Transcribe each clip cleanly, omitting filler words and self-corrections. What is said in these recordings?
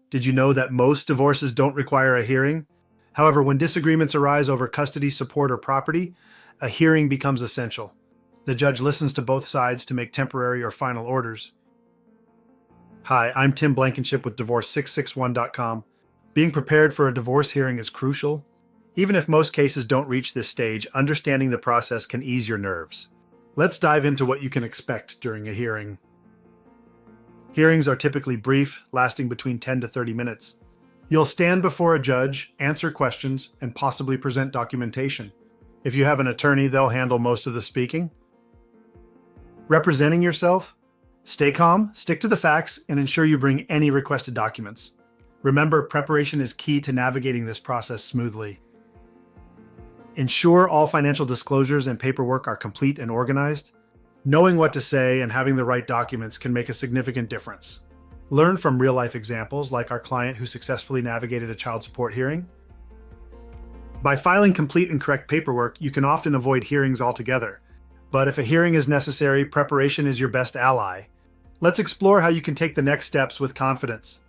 Did you know that most divorces don't require a hearing? However, when disagreements arise over custody, support, or property, a hearing becomes essential. The judge listens to both sides to make temporary or final orders. Hi, I'm Tim Blankenship with Divorce661.com. Being prepared for a divorce hearing is crucial. Even if most cases don't reach this stage, understanding the process can ease your nerves. Let's dive into what you can expect during a hearing. Hearings are typically brief, lasting between 10 to 30 minutes. You'll stand before a judge, answer questions, and possibly present documentation. If you have an attorney, they'll handle most of the speaking. Representing yourself? Stay calm, stick to the facts, and ensure you bring any requested documents. Remember, preparation is key to navigating this process smoothly. Ensure all financial disclosures and paperwork are complete and organized. Knowing what to say and having the right documents can make a significant difference. Learn from real-life examples like our client who successfully navigated a child support hearing. By filing complete and correct paperwork, you can often avoid hearings altogether. But if a hearing is necessary, preparation is your best ally. Let's explore how you can take the next steps with confidence.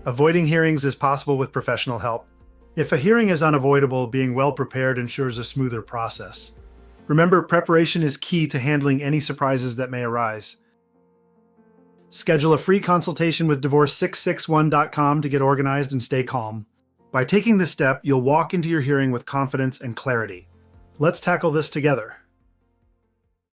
Avoiding hearings is possible with professional help. If a hearing is unavoidable, being well prepared ensures a smoother process. Remember, preparation is key to handling any surprises that may arise. Schedule a free consultation with Divorce661.com to get organized and stay calm. By taking this step, you'll walk into your hearing with confidence and clarity. Let's tackle this together.